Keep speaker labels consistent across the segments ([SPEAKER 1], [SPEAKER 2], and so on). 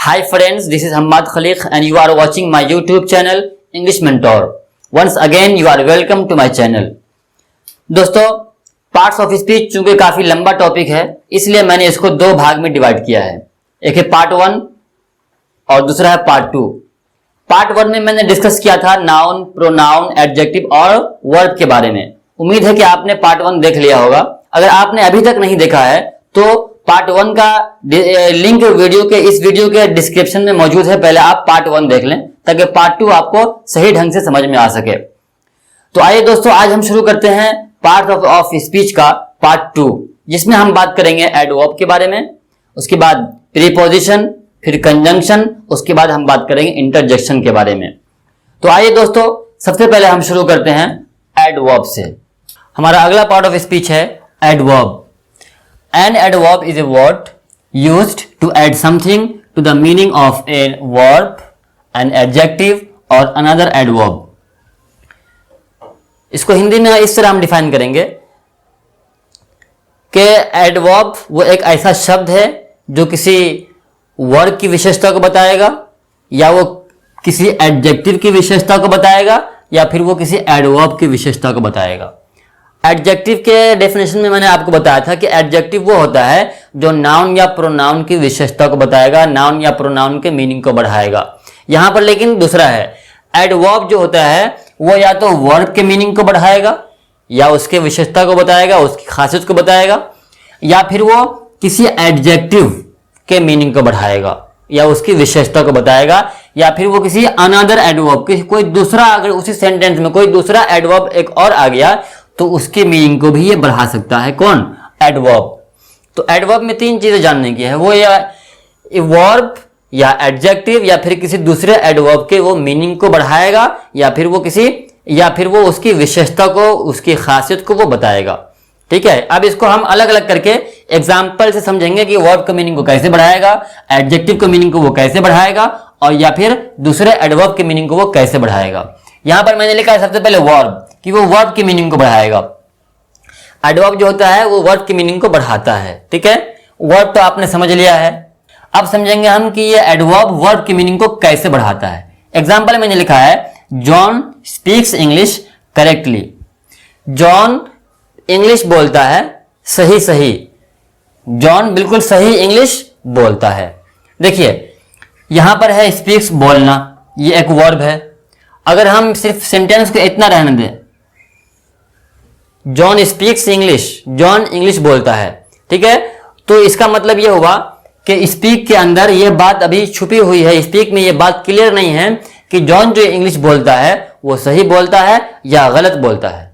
[SPEAKER 1] Hi friends, this is Hamad Khaliq and you are watching my YouTube channel English Mentor. Once again you are welcome to my channel. दोस्तों, parts of speech चूंकि काफी लंबा topic है इसलिए मैंने इसको दो भाग में डिवाइड किया है। एक है पार्ट 1 और दूसरा है पार्ट 2। पार्ट 1 में मैंने डिस्कस किया था नाउन, प्रोनाउन, एडजेक्टिव और वर्ब के बारे में। उम्मीद है कि आपने पार्ट 1 देख लिया होगा। अगर आपने अभी तक नहीं देखा है तो पार्ट 1 का लिंक इस वीडियो के डिस्क्रिप्शन में मौजूद है। पहले आप पार्ट 1 देख लें ताकि पार्ट 2 आपको सही ढंग से समझ में आ सके। तो आइए दोस्तों, आज हम शुरू करते हैं पार्ट ऑफ स्पीच का पार्ट 2, जिसमें हम बात करेंगे एडवर्ब के बारे में, उसके बाद प्रीपोजिशन, फिर कंजंक्शन, उसके बाद हम बात करेंगे इंटरजेक्शन के बारे में। तो आइए दोस्तों, सबसे पहले हम शुरू करते हैं एडवर्ब से। हमारा अगला पार्ट ऑफ स्पीच है adverb. An adverb is a word used to add something to the meaning of a verb, an adjective or another adverb. इसको हिंदी में इस तरह हम डिफाइन करेंगे कि एडवर्ब वो एक ऐसा शब्द है जो किसी वर्ब की विशेषता को बताएगा, या वो किसी एडजेक्टिव की विशेषता को बताएगा, या फिर वो किसी एडवर्ब की विशेषता को बताएगा। एडजेक्टिव के डेफिनेशन में मैंने आपको बताया था कि एडजेक्टिव वो होता है जो नाउन या प्रोनाउन की विशेषता को बताएगा, नाउन या प्रोनाउन के मीनिंग को बढ़ाएगा। यहां पर लेकिन दूसरा है, एडवर्ब जो होता है वो या तो वर्ब के मीनिंग को बढ़ाएगा, या उसके विशेषता को बताएगा, उसकी खासियत को बताएगा, या फिर वो किसी एडजेक्टिव के मीनिंग को बढ़ाएगा या उसकी विशेषता को बताएगा, या फिर वो किसी अनदर एडवर्ब, कोई दूसरा, अगर उसी सेंटेंस में कोई दूसरा एडवर्ब एक और आ गया तो उसके मीनिंग को भी ये बढ़ा सकता है। कौन? एडवर्ब। तो एडवर्ब में 3 चीजें जानने की है, वो या वर्ब या एडजेक्टिव या फिर किसी दूसरे एडवर्ब के वो मीनिंग को बढ़ाएगा, या फिर वो उसकी विशेषता को, उसकी खासियत को वो बताएगा। ठीक है, अब इसको हम अलग अलग करके एग्जाम्पल से समझेंगे कि वर्ब के मीनिंग को कैसे बढ़ाएगा, एडजेक्टिव के मीनिंग को वो कैसे बढ़ाएगा, और या फिर दूसरे एडवर्ब के मीनिंग को वो कैसे बढ़ाएगा। यहां पर मैंने लिखा है सबसे पहले वर्ब, कि वो वर्ब की मीनिंग को बढ़ाएगा। एडवर्ब जो होता है वो वर्ब की मीनिंग को बढ़ाता है। ठीक है, वर्ब तो आपने समझ लिया है। अब समझेंगे हम कि ये एडवर्ब वर्ब की मीनिंग को कैसे बढ़ाता है। एग्जांपल मैंने लिखा है John speaks English correctly. John English बोलता है सही। जॉन बिल्कुल सही इंग्लिश बोलता है। देखिए यहां पर है स्पीक्स, बोलना, ये एक वर्ब है। अगर हम सिर्फ सेंटेंस को इतना रहने दें, John speaks English, John English बोलता है, ठीक है, तो इसका मतलब यह हुआ कि स्पीक के अंदर यह बात अभी छुपी हुई है। स्पीक में यह बात क्लियर नहीं है कि जॉन जो इंग्लिश बोलता है वो सही बोलता है या गलत बोलता है।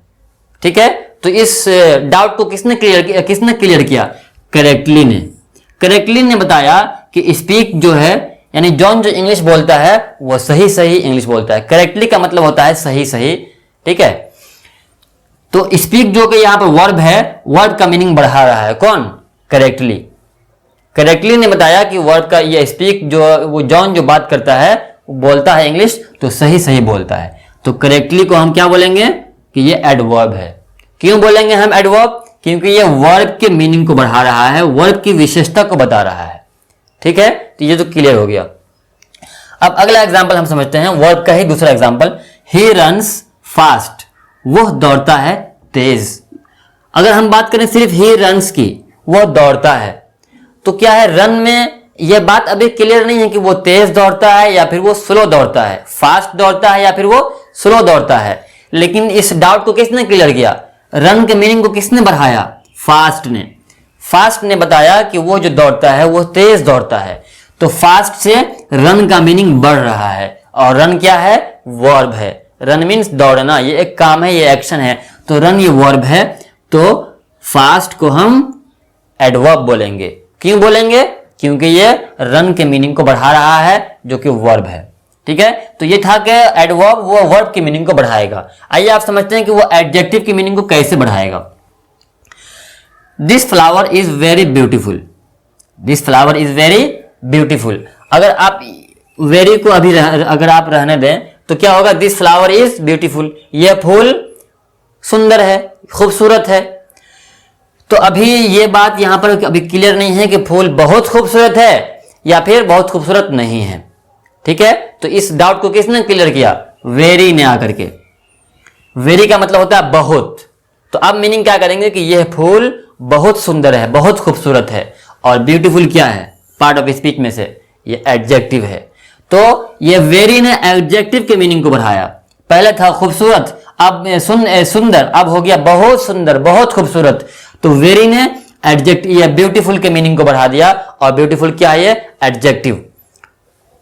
[SPEAKER 1] ठीक है, तो इस डाउट को किसने क्लियर किया? करेक्टली ने बताया कि स्पीक जो है, यानी जॉन जो इंग्लिश बोलता है वो सही इंग्लिश बोलता है। करेक्टली का मतलब होता है सही। ठीक है, तो स्पीक जो कि यहां पर वर्ब है, वर्ब का मीनिंग बढ़ा रहा है। कौन? करेक्टली ने बताया कि वर्ब का ये स्पीक जो वो जॉन जो बात करता है, बोलता है इंग्लिश, तो सही बोलता है। तो करेक्टली को हम क्या बोलेंगे कि ये एडवर्ब है। क्यों बोलेंगे हम एडवर्ब? क्योंकि ये वर्ब के मीनिंग को बढ़ा रहा है, वर्ब की विशेषता को बता रहा है। ठीक है, तो ये तो क्लियर हो गया। अब अगला एग्जांपल हम समझते हैं, वर्ब का ही दूसरा एग्जांपल। ही रन्स फास्ट, वह दौड़ता है तेज। अगर हम बात करें सिर्फ ही रन्स की, वह दौड़ता है, तो क्या है, रन में यह बात अभी क्लियर नहीं है कि वो तेज दौड़ता है या फिर वो स्लो दौड़ता है, फास्ट दौड़ता है या फिर वो स्लो दौड़ता है। लेकिन इस डाउट को किसने क्लियर किया? रन के मीनिंग को किसने बढ़ाया? फास्ट ने बताया कि वो जो दौड़ता है वो तेज दौड़ता है। तो फास्ट से रन का मीनिंग बढ़ रहा है, और रन क्या है? वर्ब है। रन मीन्स दौड़ना, ये एक काम है, ये एक्शन है। तो रन ये वर्ब है, तो फास्ट को हम एडवर्ब बोलेंगे। क्यों बोलेंगे? क्योंकि ये रन के मीनिंग को बढ़ा रहा है जो कि वर्ब है। ठीक है, तो ये था कि एडवर्ब वो वर्ब की मीनिंग को बढ़ाएगा। आइए आप समझते हैं कि वो एडजेक्टिव की मीनिंग को कैसे बढ़ाएगा। This flower is very beautiful. This flower is very beautiful. अगर आप वेरी को अभी अगर आप रहने दें तो क्या होगा? This flower is beautiful. यह फूल सुंदर है, खूबसूरत है। तो अभी ये बात यहां पर अभी क्लियर नहीं है कि फूल बहुत खूबसूरत है या फिर बहुत खूबसूरत नहीं है। ठीक है, तो इस डाउट को किसने क्लियर किया? वेरी ने आकर के। वेरी का मतलब होता है बहुत। तो अब मीनिंग क्या करेंगे कि यह फूल बहुत सुंदर है, बहुत खूबसूरत है। और ब्यूटीफुल क्या है? पार्ट ऑफ स्पीच में से ये एडजेक्टिव है। तो ये वेरी ने एडजेक्टिव के मीनिंग को बढ़ाया। पहले था खूबसूरत, अब सुंदर, अब हो गया बहुत सुंदर, बहुत खूबसूरत। तो वेरी ने एडजेक्टिव या ब्यूटीफुल के मीनिंग को बढ़ा दिया। और ब्यूटीफुल क्या है? ये एडजेक्टिव।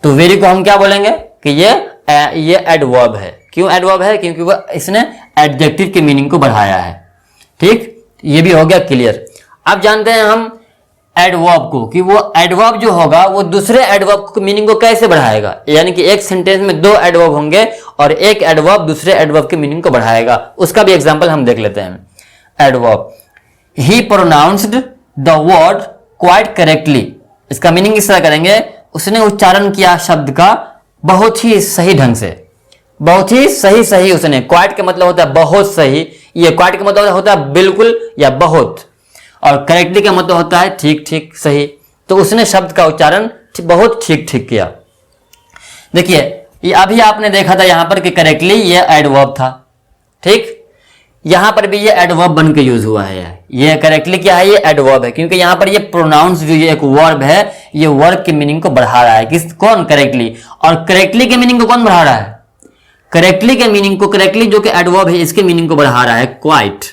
[SPEAKER 1] तो वेरी को हम क्या बोलेंगे कि ये एडवर्ब है। क्यों एडवर्ब है? क्योंकि वो इसने एडजेक्टिव के मीनिंग को बढ़ाया है। ठीक, ये भी हो गया क्लियर। अब जानते हैं हम एडवर्ब को कि वो एडवर्ब जो होगा वो दूसरे एडवर्ब के मीनिंग को कैसे बढ़ाएगा। यानी कि एक सेंटेंस में दो एडवर्ब होंगे और एक एडवर्ब दूसरे एडवर्ब के मीनिंग को बढ़ाएगा। उसका भी एग्जांपल हम देख लेते हैं। Adverb, he pronounced the word quite correctly. इसका मीनिंग इस तरह करेंगे, उसने उच्चारण किया शब्द का बहुत ही सही ढंग से, बहुत ही सही उसने। क्वाइट का मतलब होता है बहुत सही, ये क्वाइट का मतलब होता है बिल्कुल या बहुत, और करेक्टली का मतलब होता है ठीक ठीक सही। तो उसने शब्द का उच्चारण बहुत ठीक ठीक किया। देखिए ये अभी आपने देखा था यहां पर कि करेक्टली ये एडवर्ब था। ठीक, यहां पर भी ये एडवर्ब बन के यूज हुआ है। ये करेक्टली क्या है? ये एडवर्ब है, क्योंकि यहां पर ये प्रोनाउंस जो ये एक वर्ब है, ये वर्ब के मीनिंग को बढ़ा रहा है। कौन? करेक्टली। और करेक्टली के मीनिंग को कौन बढ़ा रहा है? करेक्टली के मीनिंग को, करेक्टली जो कि एडवर्ब है, इसके मीनिंग को बढ़ा रहा है क्वाइट।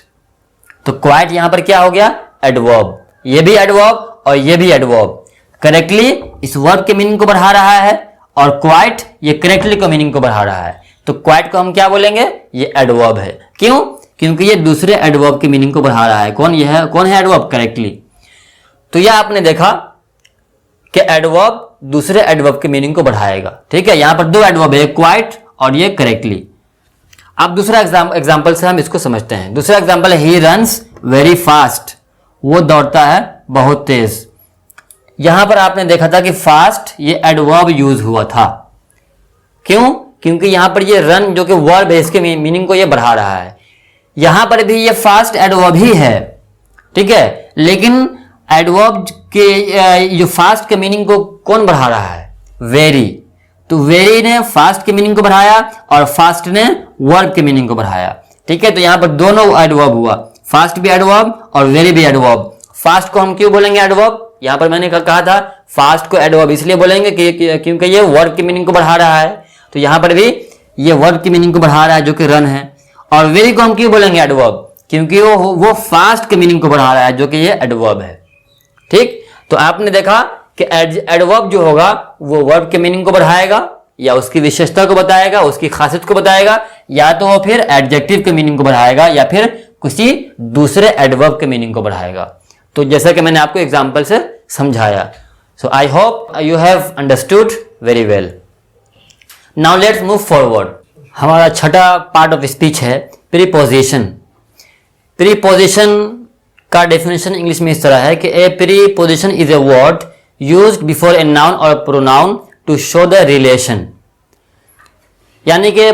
[SPEAKER 1] तो क्वाइट यहां पर क्या हो गया? एडवर्ब। ये भी एडवर्ब और ये भी एडवर्ब। करेक्टली इस वर्ब के मीनिंग को बढ़ा रहा है और क्वाइट ये करेक्टली के मीनिंग को बढ़ा रहा है। तो क्वाइट को हम क्या बोलेंगे? ये एडवर्ब है। क्यों? क्योंकि ये दूसरे एडवर्ब के मीनिंग को बढ़ा रहा है। कौन है एडवर्ब? करेक्टली। तो यह आपने देखा कि एडवर्ब दूसरे एडवर्ब के मीनिंग को बढ़ाएगा। ठीक है, यहां पर दो एडवर्ब है, क्वाइट और ये करेक्टली। अब दूसरा एग्जांपल से हम इसको समझते हैं। दूसरा एग्जांपल है ही रन्स वेरी फास्ट। वो दौड़ता है बहुत तेज। यहां पर आपने देखा था कि फास्ट ये एडवर्ब यूज हुआ था। क्यों? क्योंकि यहां पर ये रन जो कि वर्ब है, इसके मीनिंग को ये बढ़ा रहा है। यहां पर भी ये फास्ट एडवर्ब ही है। ठीक है, लेकिन एडवर्ब के जो फास्ट के मीनिंग को कौन बढ़ा रहा है? वेरी। तो वेरी ने फास्ट के मीनिंग को बढ़ाया और फास्ट ने वर्ब के मीनिंग को बढ़ाया। ठीक है, तो यहां पर दोनों एडवर्ब हुआ, फास्ट भी एडवर्ब और वेरी भी एडवर्ब। फास्ट को हम क्यों बोलेंगे एडवर्ब? यहां पर मैंने कहा था फास्ट को एडवर्ब इसलिए बोलेंगे क्योंकि ये वर्ब की मीनिंग को बढ़ा रहा है। तो यहां पर भी ये वर्ब की मीनिंग को बढ़ा रहा है जो कि रन है। और वेरी को हम क्यों बोलेंगे एडवर्ब? क्योंकि वो फास्ट के मीनिंग को बढ़ा रहा है जो कि ये एडवर्ब है। ठीक, तो आपने देखा कि एडवर्ब जो होगा वो वर्ब के मीनिंग को बढ़ाएगा या उसकी विशेषता को बताएगा, उसकी खासियत को बताएगा, या तो वो फिर एडजेक्टिव के मीनिंग को बढ़ाएगा या फिर किसी दूसरे एडवर्ब के मीनिंग को बढ़ाएगा। तो जैसा कि मैंने आपको एग्जांपल से समझाया। So I hope you have understood very well. Now let's move forward. हमारा छठा पार्ट ऑफ स्पीच है प्रीपोजिशन। प्रीपोजिशन का डेफिनेशन इंग्लिश में इस तरह है कि a preposition is a word used before a noun और pronoun to show the relation. यानी कि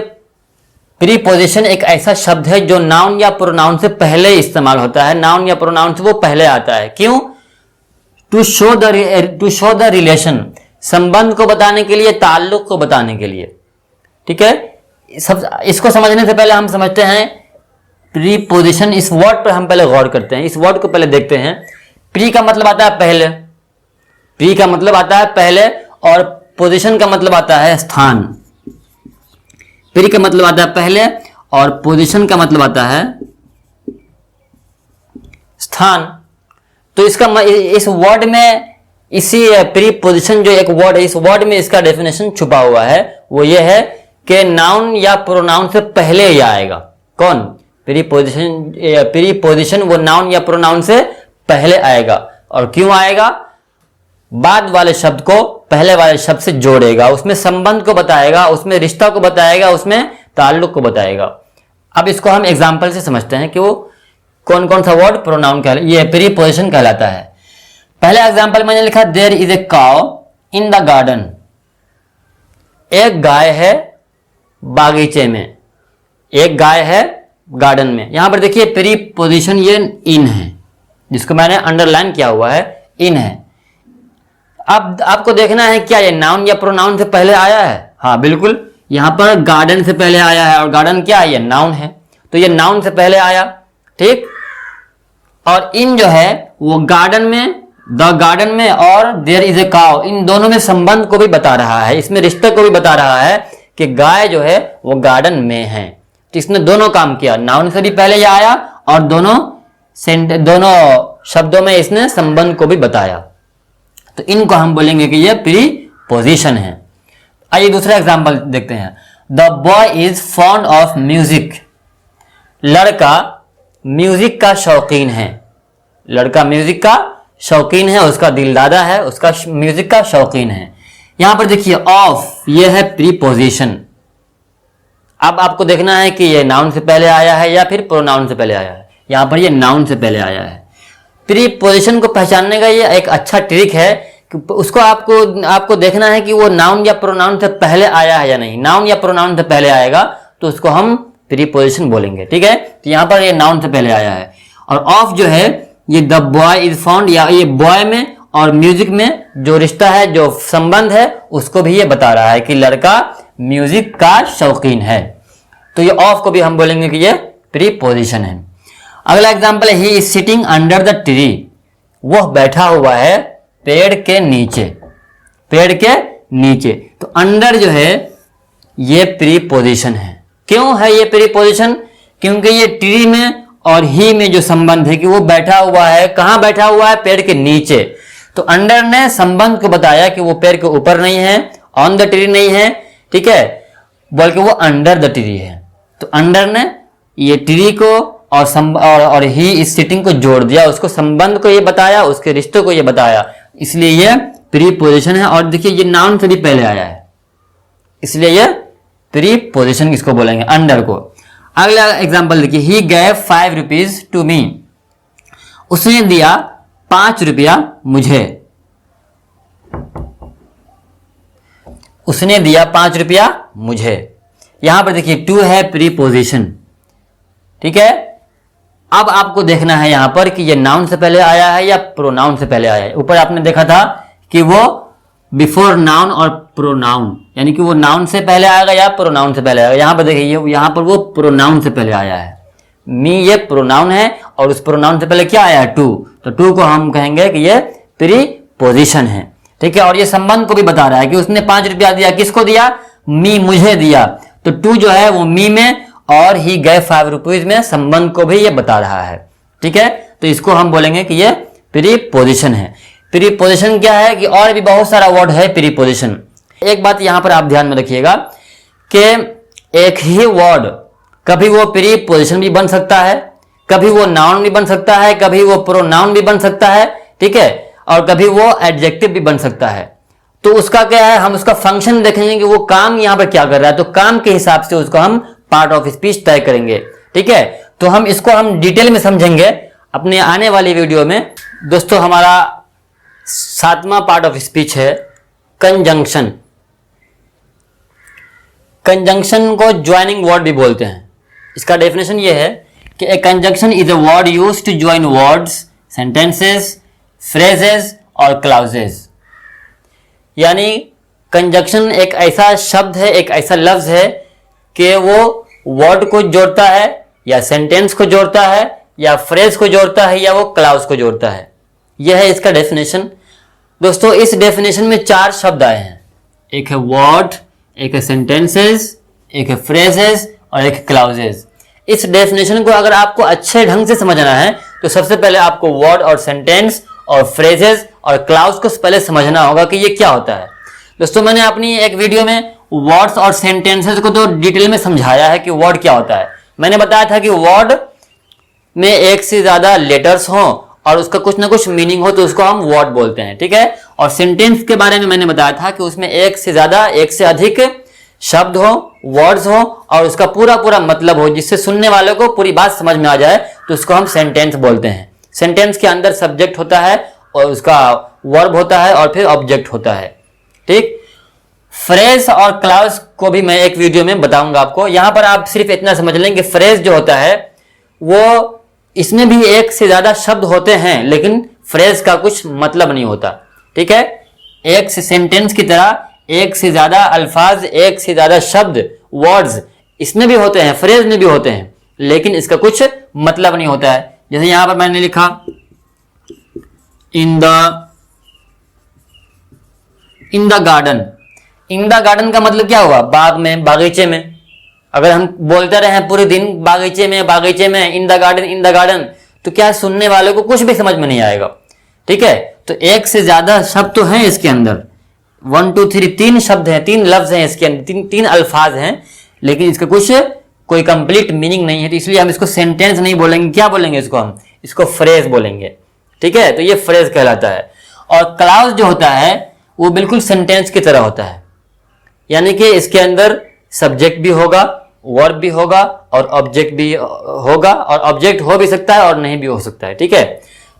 [SPEAKER 1] प्रीपोजिशन एक ऐसा शब्द है जो नाउन या प्रोनाउन से पहले इस्तेमाल होता है। नाउन या प्रोनाउन से वो पहले आता है। क्यों? टू शो द रिलेशन, संबंध को बताने के लिए, ताल्लुक को बताने के लिए। ठीक है, इसको समझने से पहले हम समझते हैं प्रीपोजिशन। इस वर्ड पर हम पहले गौर करते हैं, इस वर्ड को पहले देखते हैं। प्री का मतलब आता है पहले, प्री का मतलब आता है पहले, और पोजीशन का मतलब आता है स्थान। प्री का मतलब आता है पहले और पोजीशन का मतलब आता है स्थान। तो इसका इस वर्ड में, इसी प्रीपोजिशन जो एक वर्ड है, इस वर्ड में इसका डेफिनेशन छुपा हुआ है। वो ये है कि नाउन या प्रोनाउन से पहले ही आएगा। कौन? प्रीपोजिशन वो नाउन या प्रोनाउन से पहले आएगा। और क्यों आएगा? बाद वाले शब्द को पहले वाले शब्द से जोड़ेगा, उसमें संबंध को बताएगा, उसमें रिश्ता को बताएगा, उसमें ताल्लुक को बताएगा। अब इसको हम एग्जाम्पल से समझते हैं कि वो कौन कौन सा वर्ड प्रोनाउन ये प्रीपोजिशन कहलाता है। पहला एग्जाम्पल मैंने लिखा, there is a cow in the garden. एक गाय है बागीचे में, एक गाय है गार्डन में। यहां पर देखिए प्रीपोजिशन ये इन है, जिसको मैंने अंडरलाइन किया हुआ है, इन है। अब आपको देखना है क्या ये नाउन या प्रोनाउन से पहले आया है। हाँ बिल्कुल, यहाँ पर गार्डन से पहले आया है और गार्डन क्या है, ये नाउन है, तो ये नाउन से पहले आया। ठीक, और इन जो है वो गार्डन में, द गार्डन में और देयर इज ए काउ, इन दोनों में संबंध को भी बता रहा है, इसमें रिश्ते को भी बता रहा है कि गाय जो है वो गार्डन में है। तो इसने दोनों काम किया, नाउन से भी पहले ये आया और दोनों शब्दों में इसने संबंध को भी बताया। तो इनको हम बोलेंगे कि ये प्रीपोजिशन है। आइए दूसरा एग्जांपल देखते हैं। The boy is fond of music, लड़का म्यूजिक का शौकीन है, लड़का म्यूजिक का शौकीन है, उसका दिलदादा है, उसका म्यूजिक का शौकीन है। यहां पर देखिए ऑफ, ये है प्रीपोजिशन। अब आपको देखना है कि ये नाउन से पहले आया है या फिर प्रोनाउन से पहले आया है। यहां पर ये नाउन से पहले आया है। प्रीपोजिशन को पहचानने का ये एक अच्छा ट्रिक है कि उसको आपको देखना है कि वो नाउन या प्रोनाउन से पहले आया है या नहीं। नाउन या प्रोनाउन से पहले आएगा तो उसको हम प्रीपोजिशन बोलेंगे। ठीक है, तो यहां पर ये नाउन से पहले आया है। और ऑफ जो है ये द बॉय इज फाउंड, या ये बॉय में और म्यूजिक में जो रिश्ता है, जो संबंध है, उसको भी ये बता रहा है कि लड़का म्यूजिक का शौकीन है। तो ये ऑफ को भी हम बोलेंगे कि ये प्रीपोजिशन है। अगला एग्जांपल है he is sitting under the tree, वह बैठा हुआ है पेड़ के नीचे, पेड़ के नीचे। तो अंडर जो है ये प्रीपोजिशन है। क्यों है ये प्रीपोजिशन? क्योंकि ये ट्री में और ही में जो संबंध है कि वो बैठा हुआ है, कहां बैठा हुआ है, पेड़ के नीचे। तो अंडर ने संबंध को बताया कि वो पेड़ के ऊपर नहीं है, ऑन द ट्री नहीं है, ठीक है, बल्कि वो अंडर द ट्री है। तो अंडर ने ये ट्री को और ही इस सिटिंग को जोड़ दिया, उसको संबंध को ये बताया, उसके रिश्तों को ये बताया, इसलिए ये प्रीपोजिशन है। और देखिए ये नाउन से भी पहले आया है, इसलिए ये प्रीपोजिशन इसको बोलेंगे, अंडर को। अगला एग्जांपल देखिए, ही गैव 5 रुपीज टू मी, उसने दिया 5 रुपया मुझे, उसने दिया 5 रुपया मुझे। यहां पर देखिए टू है प्रीपोजिशन, ठीक है। अब आपको देखना है यहां पर कि ये नाउन से पहले आया है या प्रोनाउन से पहले आया है। ऊपर आपने देखा था कि वो बिफोर नाउन और प्रोनाउन, यानी कि वो नाउन से पहले आएगा या प्रोनाउन से पहले आएगा। यहां पर देखिए यहां पर वो प्रोनाउन से पहले आया है। मी ये प्रोनाउन है और उस प्रोनाउन से पहले क्या आया है, टू। तो टू को हम कहेंगे कि ये प्रीपोजिशन है, ठीक है। और ये संबंध को भी बता रहा है कि उसने 5 रुपया दिया, किसको दिया, मी, मुझे दिया। तो टू जो है वो मी में और ही गए 5 रुपीज में संबंध को भी ये बता रहा है, ठीक है। तो इसको हम बोलेंगे कि ये प्रीपोजिशन है। प्रीपोजिशन क्या है कि और भी बहुत सारा वर्ड है प्रीपोजिशन। एक बात यहां पर आप ध्यान में रखिएगा कि एक ही वर्ड कभी वो प्रीपोजिशन भी बन सकता है, कभी वो नाउन भी बन सकता है, कभी वो प्रोनाउन भी बन सकता है, ठीक है, और कभी वो एडजेक्टिव भी बन सकता है। तो उसका क्या है, हम उसका फंक्शन देखेंगे कि वो काम यहां पर क्या कर रहा है। तो काम के हिसाब से उसको हम पार्ट ऑफ स्पीच तय करेंगे, ठीक है। तो हम इसको हम डिटेल में समझेंगे अपने आने वाली वीडियो में। दोस्तों हमारा 7वां पार्ट ऑफ स्पीच है कंजंक्शन। कंजंक्शन को ज्वाइनिंग वर्ड भी बोलते हैं। इसका डेफिनेशन ये है कि a conjunction is a word used to join words, sentences, phrases और क्लाउजेस। यानी कंजंक्शन एक ऐसा शब्द है, एक ऐसा लफ्ज है कि वो वर्ड को जोड़ता है या सेंटेंस को जोड़ता है या फ्रेज को जोड़ता है या वो क्लाउज को जोड़ता है। यह है इसका डेफिनेशन। दोस्तों इस डेफिनेशन में 4 शब्द आए हैं, एक है वर्ड, एक है सेंटेंसेस, एक है फ्रेजेस और एक है क्लाउजेस। इस डेफिनेशन को अगर आपको अच्छे ढंग से समझना है तो सबसे पहले आपको वर्ड और सेंटेंस और फ्रेजेस और क्लाउज को पहले समझना होगा कि ये क्या होता है। दोस्तों मैंने अपनी एक वीडियो में वर्ड्स और सेंटेंसेस को तो डिटेल में समझाया है कि वर्ड क्या होता है। मैंने बताया था कि वर्ड में एक से ज्यादा लेटर्स हों और उसका कुछ ना कुछ मीनिंग हो तो उसको हम वर्ड बोलते हैं, ठीक है। और सेंटेंस के बारे में मैंने बताया था कि उसमें एक से ज्यादा, एक से अधिक शब्द हो, वर्ड्स हो और उसका पूरा पूरा मतलब हो, जिससे सुनने वाले को पूरी बात समझ में आ जाए, तो उसको हम सेंटेंस बोलते हैं। सेंटेंस के अंदर सब्जेक्ट होता है और उसका वर्ब होता है और फिर ऑब्जेक्ट होता है, ठीक। फ्रेज और क्लाउज को भी मैं एक वीडियो में बताऊंगा आपको। यहां पर आप सिर्फ इतना समझ लें कि फ्रेज जो होता है वो इसमें भी एक से ज्यादा शब्द होते हैं लेकिन फ्रेज का कुछ मतलब नहीं होता, ठीक है। एक से सेंटेंस की तरह एक से ज्यादा अल्फाज, एक से ज्यादा शब्द, वर्ड्स इसमें भी होते हैं, फ्रेज में भी होते हैं, लेकिन इसका कुछ मतलब नहीं होता है। जैसे यहां पर मैंने लिखा इन the garden. In the garden का मतलब क्या हुआ? बाग में, बागीचे में। अगर हम बोलते रहे पूरे दिन बागीचे में, बागीचे में, इन the garden, in the garden, तो क्या सुनने वाले को कुछ भी समझ में नहीं आएगा। ठीक है, तो एक से ज्यादा शब्द तो हैं इसके अंदर, 1 2 3 3 शब्द हैं, 3 लफ्ज हैं इसके अंदर, तीन अल्फाज हैं, लेकिन इसका कुछ कोई कंप्लीट मीनिंग नहीं है। तो इसलिए हम इसको सेंटेंस नहीं बोलेंगे, क्या बोलेंगे इसको? हम इसको फ्रेज बोलेंगे। ठीक है, तो ये फ्रेज कहलाता है। और क्लाउज जो होता है वो बिल्कुल सेंटेंस की तरह होता है, यानी कि इसके अंदर सब्जेक्ट भी होगा, वर्ब भी होगा और ऑब्जेक्ट भी होगा, और ऑब्जेक्ट हो भी सकता है और नहीं भी हो सकता है। ठीक है,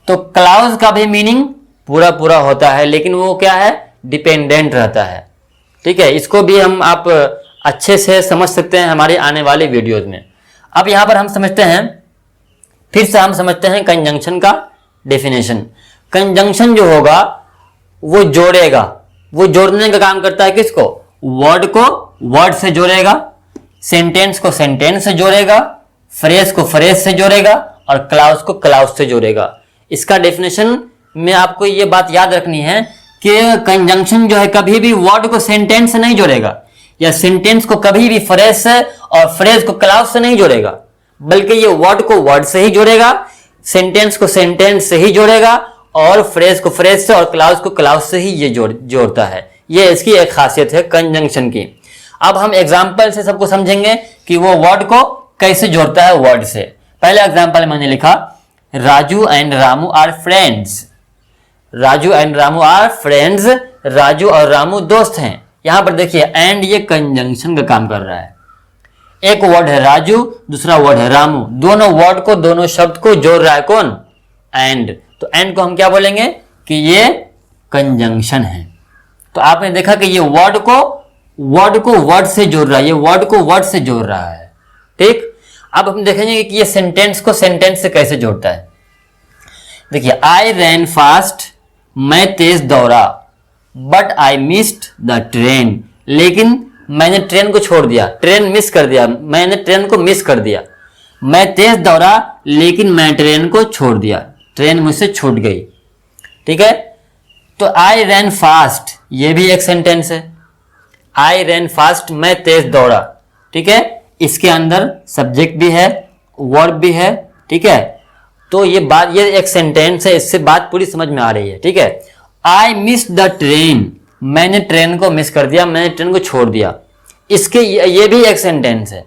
[SPEAKER 1] तो क्लाउज का भी मीनिंग पूरा पूरा होता है, लेकिन वो क्या है? डिपेंडेंट रहता है। ठीक है, इसको भी आप अच्छे से समझ सकते हैं हमारे आने वाले वीडियोज में। अब यहां पर हम समझते हैं, फिर से हम समझते हैं कंजंक्शन का डेफिनेशन। कंजंक्शन जो होगा वो जोड़ेगा, वो जोड़ने का काम करता है। किसको? वर्ड को वर्ड से जोड़ेगा, सेंटेंस को सेंटेंस से जोड़ेगा, फ्रेज को फ्रेज से जोड़ेगा और क्लाउज को क्लाउज से जोड़ेगा। इसका डेफिनेशन में आपको ये बात याद रखनी है कि कंजंक्शन जो है कभी भी वर्ड को सेंटेंस से नहीं जोड़ेगा, या सेंटेंस को कभी भी फ्रेज से और फ्रेज को क्लाउज से नहीं जोड़ेगा, बल्कि ये वर्ड को वर्ड से ही जोड़ेगा, सेंटेंस को सेंटेंस से ही जोड़ेगा और फ्रेज को फ्रेज से और क्लाउज को क्लाउज से ही ये जोड़ता है। ये इसकी एक खासियत है कंजंक्शन की। अब हम एग्जाम्पल से सबको समझेंगे कि वो वर्ड को कैसे जोड़ता है वर्ड से। पहले एग्जाम्पल मैंने लिखा Raju and Ramu are friends. Raju and Ramu are friends, Raju और रामू दोस्त हैं। यहां पर देखिए एंड ये कंजंक्शन का काम कर रहा है। एक वर्ड है राजू, दूसरा वर्ड है रामू, दोनों वर्ड को, दोनों शब्द को जोड़ रहा है कौन? एंड। तो एंड को हम क्या बोलेंगे? कि ये कंजंक्शन है। तो आपने देखा कि ये वर्ड को वर्ड से जोड़ रहा है, ये वर्ड को वर्ड से जोड़ रहा है। ठीक, अब हम देखेंगे कि ये सेंटेंस को सेंटेंस से कैसे जोड़ता है। देखिए आई रैन फास्ट, मैं तेज दौड़ा, but I missed the train, लेकिन मैंने ट्रेन को छोड़ दिया, ट्रेन मिस कर दिया, मैंने ट्रेन को मिस कर दिया। मैं तेज दौड़ा लेकिन मैं ट्रेन को छोड़ दिया, ट्रेन मुझसे छूट गई। ठीक है, तो आई रैन फास्ट ये भी एक सेंटेंस है। आई रैन फास्ट, मैं तेज दौड़ा। ठीक है, इसके अंदर सब्जेक्ट भी है, वर्ब भी है। ठीक है, तो ये एक सेंटेंस है, इससे बात पूरी समझ में आ रही है। ठीक है, आई मिस द ट्रेन, मैंने ट्रेन को मिस कर दिया, मैंने ट्रेन को छोड़ दिया। इसके ये भी एक सेंटेंस है,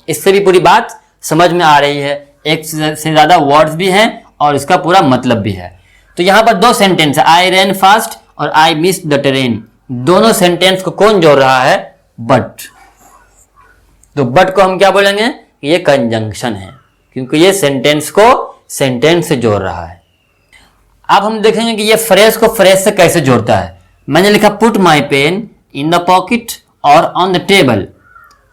[SPEAKER 1] इससे भी पूरी बात समझ में आ रही है। एक से ज्यादा वर्ड्स भी हैं और इसका पूरा मतलब भी है। तो यहां पर दो सेंटेंस है, आई रैन फास्ट और आई मिस द ट्रेन। दोनों सेंटेंस को कौन जोड़ रहा है? बट। तो बट को हम क्या बोलेंगे? ये कंजंक्शन है, क्योंकि ये सेंटेंस को सेंटेंस से जोड़ रहा है। अब हम देखेंगे कि ये फ्रेज को फ्रेज से कैसे जोड़ता है। मैंने लिखा put my pain in the pocket और ऑन द टेबल।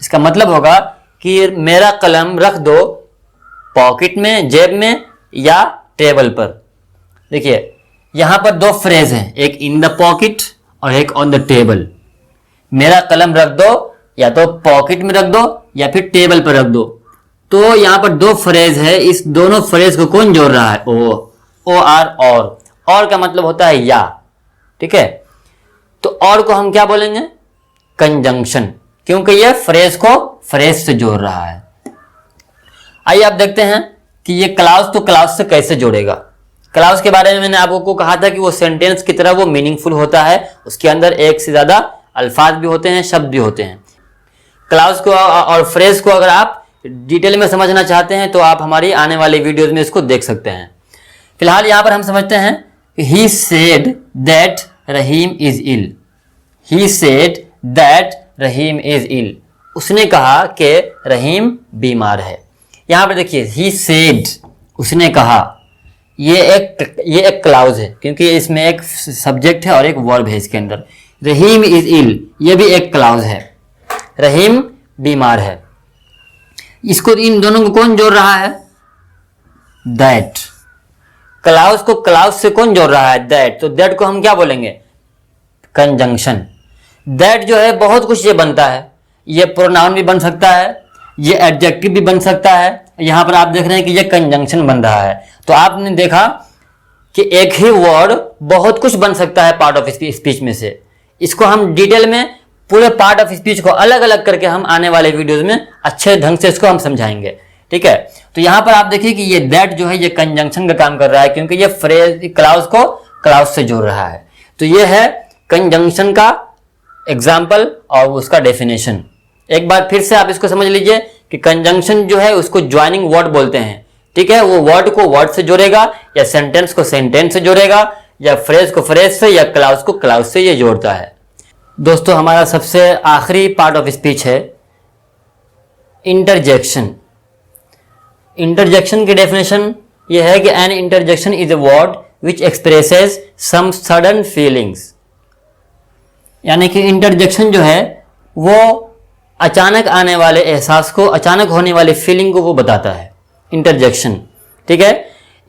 [SPEAKER 1] इसका मतलब होगा कि मेरा कलम रख दो पॉकेट में, जेब में या टेबल पर। देखिए यहां पर दो फ्रेज हैं, एक इन द पॉकेट और एक ऑन द टेबल। मेरा कलम रख दो या तो पॉकेट में रख दो या फिर टेबल पर रख दो। तो यहां पर दो फ्रेज है, इस दोनों फ्रेज को कौन जोड़ रहा है? O R. और का मतलब होता है या। ठीक है, तो और को हम क्या बोलेंगे? कंजंक्शन, क्योंकि यह फ्रेज को फ्रेज से जोड़ रहा है। आइए आप देखते हैं कि ये क्लाउज तो क्लाउज से कैसे जोड़ेगा। क्लाउज के बारे में मैंने आपको कहा था कि वो सेंटेंस की तरह वो मीनिंगफुल होता है, उसके अंदर एक से ज्यादा अल्फाज भी होते हैं, शब्द भी होते हैं। क्लाउज को और फ्रेज को अगर आप डिटेल में समझना चाहते हैं तो आप हमारी आने वाली वीडियोज में इसको देख सकते हैं। फिलहाल यहां पर हम समझते हैं he said that Rahim is ill. He said that Rahim is ill. उसने कहा कि रहीम बीमार है। यहां पर देखिए ही सेड, उसने कहा, ये एक क्लाउज है, क्योंकि इसमें एक सब्जेक्ट है और एक वर्ब है इसके अंदर। रहीम इज इल, ये भी एक क्लाउज है, रहीम बीमार है। इसको, इन दोनों को कौन जोड़ रहा है? दैट। क्लाउज को क्लाउज से कौन जोड़ रहा है? दैट। तो दैट को हम क्या बोलेंगे? कंजंक्शन। दैट जो है बहुत कुछ ये बनता है, ये प्रोनाउन भी बन सकता है, ये एडजेक्टिव भी बन सकता है। यहाँ पर आप देख रहे हैं कि ये कंजंक्शन बन रहा है। तो आपने देखा कि एक ही वर्ड बहुत कुछ बन सकता है पार्ट ऑफ स्पीच में से। इसको हम डिटेल में पूरे पार्ट ऑफ स्पीच को अलग अलग करके हम आने वाले वीडियोस में अच्छे ढंग से इसको हम समझाएंगे, ठीक है। तो यहाँ पर आप देखिए कि ये दैट जो है ये कंजंक्शन का काम कर रहा है, क्योंकि ये फ्रेज क्लाउज को क्लाउज से जोड़ रहा है। तो ये है कंजंक्शन का एग्जाम्पल और उसका डेफिनेशन। एक बार फिर से आप इसको समझ लीजिए कि कंजंक्शन जो है उसको ज्वाइनिंग वर्ड बोलते हैं, ठीक है। वो वर्ड को वर्ड से जोड़ेगा, या सेंटेंस को सेंटेंस से जोड़ेगा, या फ्रेज को फ्रेज से, या क्लाउज को क्लाउज से ये जोड़ता है। दोस्तों, हमारा सबसे आखिरी पार्ट ऑफ स्पीच है इंटरजेक्शन। इंटरजेक्शन की डेफिनेशन ये है कि an interjection is a word which expresses some sudden feelings. यानी कि इंटरजेक्शन जो है वो अचानक आने वाले एहसास को, अचानक होने वाली फीलिंग को वो बताता है, इंटरजेक्शन, ठीक है।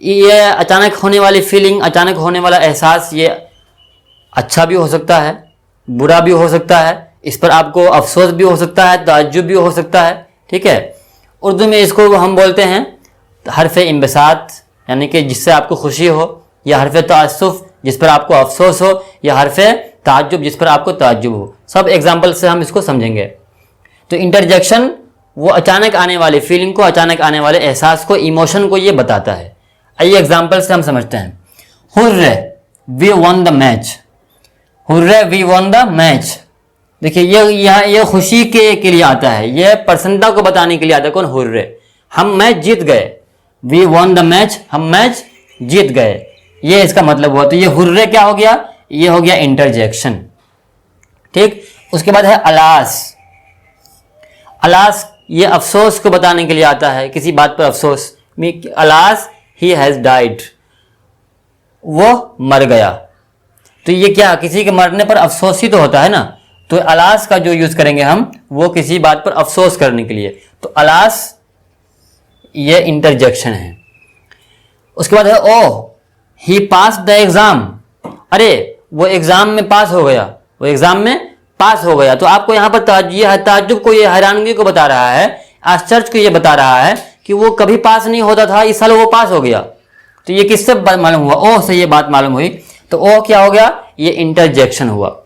[SPEAKER 1] ये अचानक होने वाली फीलिंग, अचानक होने वाला एहसास, ये अच्छा भी हो सकता है, बुरा भी हो सकता है, इस पर आपको अफसोस भी हो सकता है, ताज्जुब भी हो सकता है, ठीक है। उर्दू में इसको हम बोलते हैं हरफ इंबसात, यानी कि जिससे आपको खुशी हो, या हरफ तासुफ जिस पर आपको अफसोस हो, या हरफ ताज्जुब जिस पर आपको ताज्जुब हो। सब एग्जाम्पल से हम इसको समझेंगे। तो इंटरजेक्शन वो अचानक आने वाली फीलिंग को, अचानक आने वाले एहसास को, इमोशन को ये बताता है। आइए एग्जाम्पल से हम समझते हैं। Hurray we won the match, hurray we won the match. देखिए ये खुशी के लिए आता है, ये प्रसन्नता को बताने के लिए आता है। कौन? हुर्रे, हम मैच जीत गए। वी वॉन द मैच, हम मैच जीत गए, ये इसका मतलब हुआ। तो ये हुर्रे क्या हो गया? ये हो गया इंटरजेक्शन, ठीक। उसके बाद है अलास। अलास ये अफसोस को बताने के लिए आता है, किसी बात पर अफसोस। अलास ही हैज डाइड, वो मर गया। तो ये क्या, किसी के मरने पर अफसोस ही तो होता है ना। तो अलास का जो यूज करेंगे हम, वो किसी बात पर अफसोस करने के लिए। तो अलास ये इंटरजेक्शन है। उसके बाद है ओ ही पास द एग्जाम, अरे वो एग्जाम में पास हो गया, वो एग्जाम में पास हो गया। तो आपको यहाँ पर ताज्जुब को, ये हैरानगी को बता रहा है, आश्चर्य को ये बता रहा है कि वो कभी पास नहीं होता था, इस साल वो पास हो गया। तो ये किससे मालूम हुआ? ओ से ये बात मालूम हुई। तो ओ क्या हो गया? ये इंटरजेक्शन हुआ।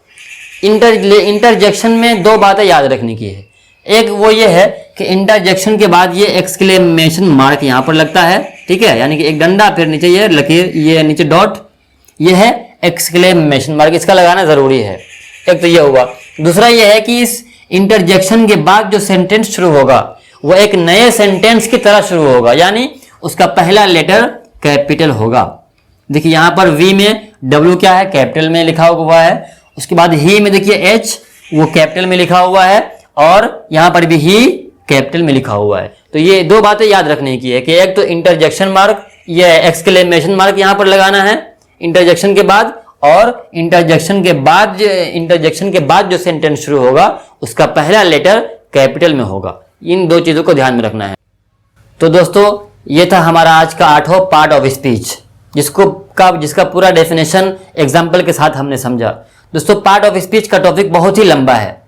[SPEAKER 1] इंटरजेक्शन में दो बातें याद रखने की है। एक वो ये है कि इंटरजेक्शन के बाद ये एक्सक्लेमेशन मार्क यहाँ पर लगता है, ठीक है, यानी कि एक डंडा, फिर नीचे ये लकीर, ये नीचे डॉट, ये है एक्सक्लेमेशन मार्क, इसका लगाना जरूरी है। एक तो ये हुआ। दूसरा ये है कि इस इंटरजेक्शन के बाद जो सेंटेंस शुरू होगा वो एक नए सेंटेंस की तरह शुरू होगा, यानी उसका पहला लेटर कैपिटल होगा। देखिए यहाँ पर वी में डब्ल्यू क्या है? कैपिटल में लिखा हुआ है। उसके बाद ही में देखिए एच, वो कैपिटल में लिखा हुआ है, और यहाँ पर भी ही कैपिटल में लिखा हुआ है। तो ये दो बातें याद रखने की है कि एक तो इंटरजेक्शन मार्क, ये एक्सक्लेमेशन मार्क यहाँ पर लगाना है इंटरजेक्शन के बाद, और इंटरजेक्शन के बाद जो सेंटेंस शुरू होगा उसका पहला लेटर कैपिटल में होगा। इन दो चीजों को ध्यान में रखना है। तो दोस्तों, ये था हमारा आज का 8वां पार्ट ऑफ स्पीच, जिसका पूरा डेफिनेशन एग्जाम्पल के साथ हमने समझा। दोस्तों, पार्ट ऑफ स्पीच का टॉपिक बहुत ही लंबा है।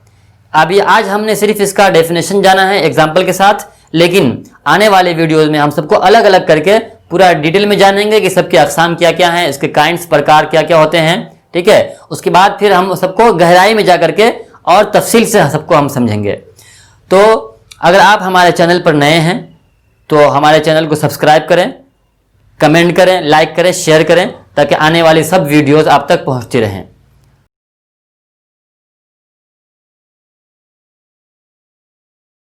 [SPEAKER 1] अभी आज हमने सिर्फ इसका डेफिनेशन जाना है एग्जाम्पल के साथ, लेकिन आने वाले वीडियोज में हम सबको अलग अलग करके पूरा डिटेल में जानेंगे कि सबके अकसाम क्या क्या हैं, इसके काइंड्स, प्रकार क्या क्या होते हैं, ठीक है। उसके बाद फिर हम सबको गहराई में जा करके और तफसील से सबको हम समझेंगे। तो अगर आप हमारे चैनल पर नए हैं तो हमारे चैनल को सब्सक्राइब करें, कमेंट करें, लाइक करें, शेयर करें, ताकि आने वाली सब वीडियोस आप तक पहुंचती रहें।